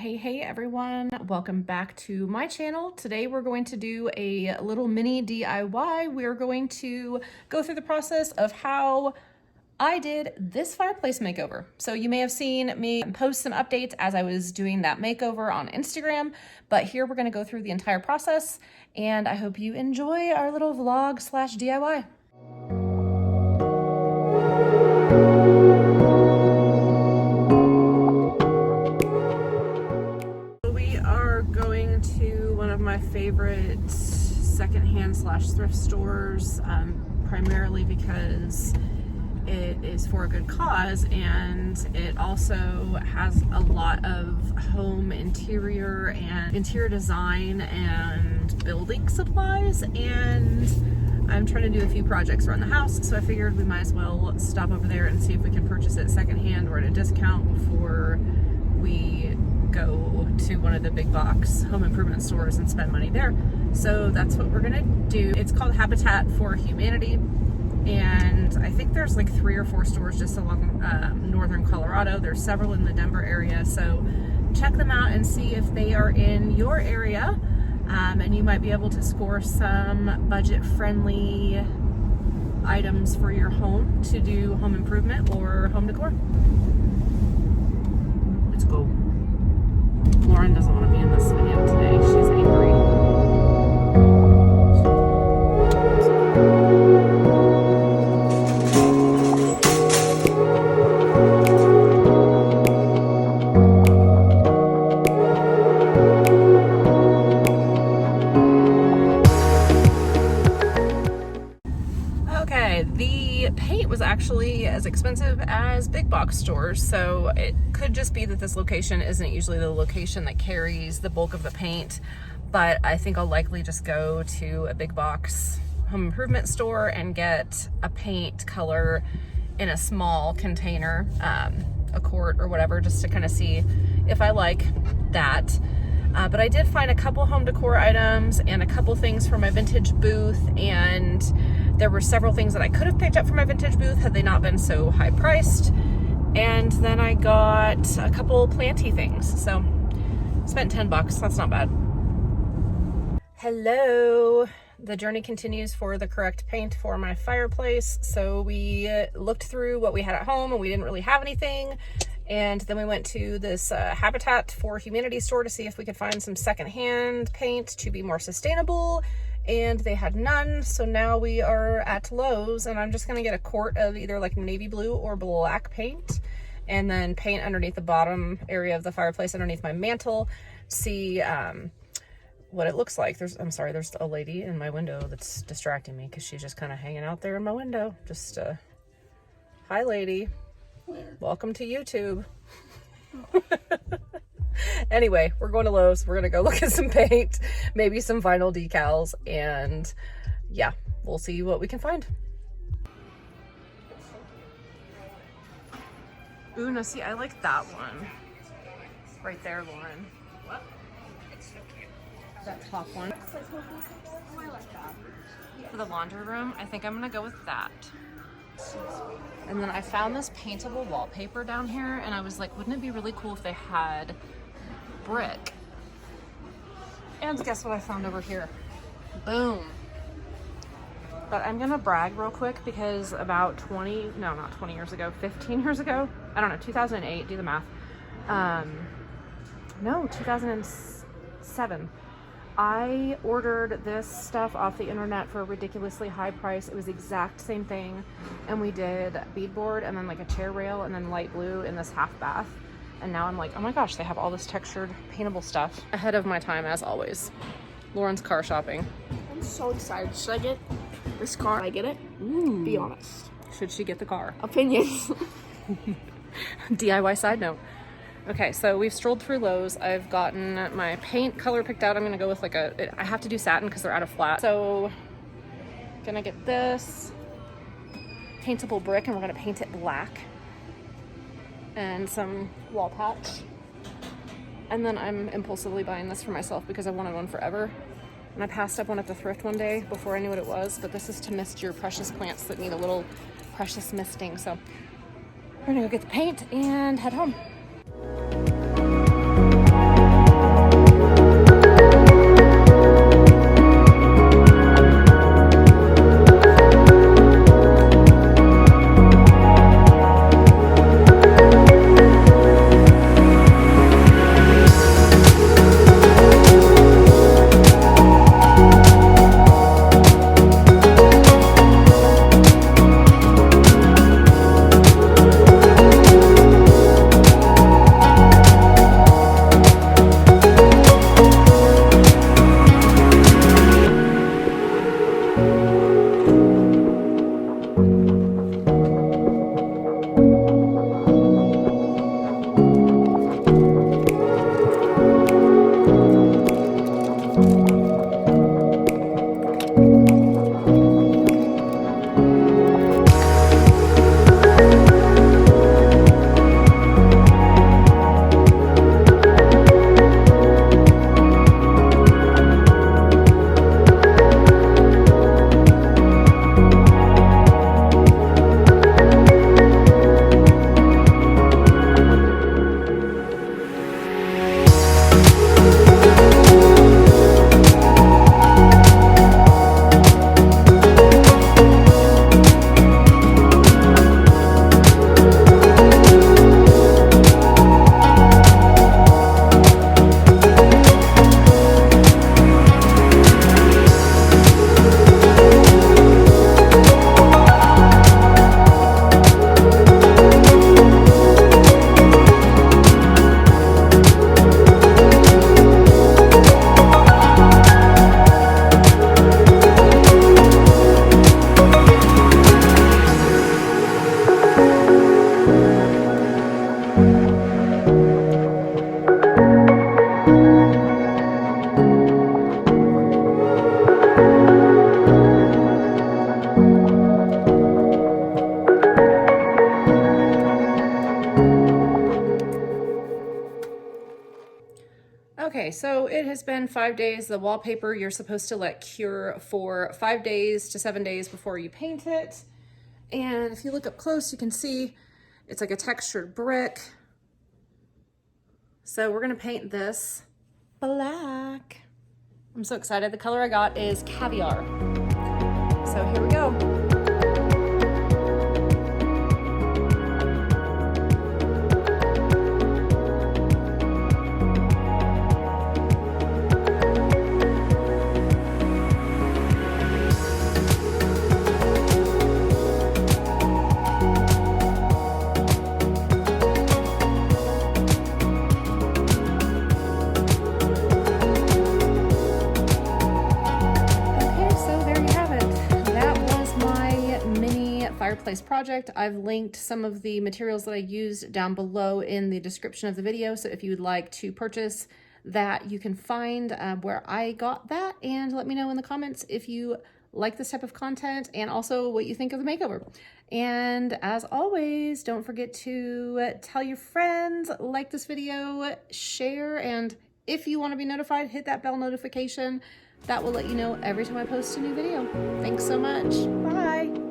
Hey everyone, welcome back to my channel. Today we're going to do a little mini DIY. We're going to go through the process of how I did this fireplace makeover. So you may have seen me post some updates as I was doing that makeover on Instagram, but here we're going to go through the entire process and I hope you enjoy our little vlog slash DIY. Going to one of my favorite secondhand slash thrift stores, primarily because it is for a good cause and it also has a lot of home interior and interior design and building supplies, and I'm trying to do a few projects around the house, so I figured we might as well stop over there and see if we can purchase it secondhand or at a discount before we go to one of the big box home improvement stores and spend money there. So that's what we're gonna do. It's called Habitat for Humanity, and I think there's like 3 or 4 stores just along northern Colorado. There's several in the Denver area, so check them out and see if they are in your area, and you might be able to score some budget-friendly items for your home to do home improvement or home decor. Let's go. Lauren doesn't want to be in this video today. She's angry. Okay, the paint was actually as expensive as big box stores, so it could just be that this location isn't usually the location that carries the bulk of the paint, but I think I'll likely just go to a big box home improvement store and get a paint color in a small container, a quart or whatever, just to kind of see if I like that. But I did find a couple home decor items and a couple things for my vintage booth, and there were several things that I could have picked up for my vintage booth had they not been so high priced. And then I got a couple planty things, so spent 10 bucks. That's not bad. Hello. The journey continues for the correct paint for my fireplace. So we looked through what we had at home and we didn't really have anything. And then we went to this Habitat for Humanity store to see if we could find some secondhand paint to be more sustainable. And they had none, so now we are at Lowe's, and I'm just gonna get a quart of either like navy blue or black paint and then paint underneath the bottom area of the fireplace underneath my mantle, see what it looks like. There's a lady in my window that's distracting me because she's just kind of hanging out there in my window. Just hi lady. Where? Welcome to YouTube. Oh. Anyway, we're going to Lowe's. We're gonna go look at some paint, maybe some vinyl decals, and yeah, we'll see what we can find. Ooh, now see, I like that one. Right there, Lauren. What? It's so cute. That top one. Oh, I like that. For the laundry room, I think I'm gonna go with that. And then I found this paintable wallpaper down here, and I was like, wouldn't it be really cool if they had brick? And guess what I found over here? Boom. But I'm gonna brag real quick because about 15 years ago, I don't know, 2008, do the math. No, 2007. I ordered this stuff off the internet for a ridiculously high price. It was the exact same thing. And we did beadboard and then like a chair rail and then light blue in this half bath. And now I'm like, oh my gosh, they have all this textured paintable stuff. Ahead of my time as always. Lauren's car shopping. I'm so excited. Should I get this car? Should I get it? Ooh. Be honest. Should she get the car? Opinions. DIY side note. Okay, so we've strolled through Lowe's. I've gotten my paint color picked out. I'm gonna go with like I have to do satin because they're out of flat. So, gonna get this paintable brick and we're gonna paint it black. And some wall patch. And then I'm impulsively buying this for myself because I wanted one forever. And I passed up one at the thrift one day before I knew what it was, but this is to mist your precious plants that need a little precious misting. So we're gonna go get the paint and head home. Okay, so it has been 5 days. The wallpaper you're supposed to let cure for 5 days to 7 days before you paint it. And if you look up close, you can see it's like a textured brick. So we're gonna paint this black. I'm so excited. The color I got is Caviar. So here we go. Fireplace project. I've linked some of the materials that I used down below in the description of the video, so if you would like to purchase that, you can find where I got that, and let me know in the comments if you like this type of content and also what you think of the makeover. And as always, don't forget to tell your friends, like this video, share, and if you want to be notified, hit that bell notification. That will let you know every time I post a new video. Thanks so much. Bye.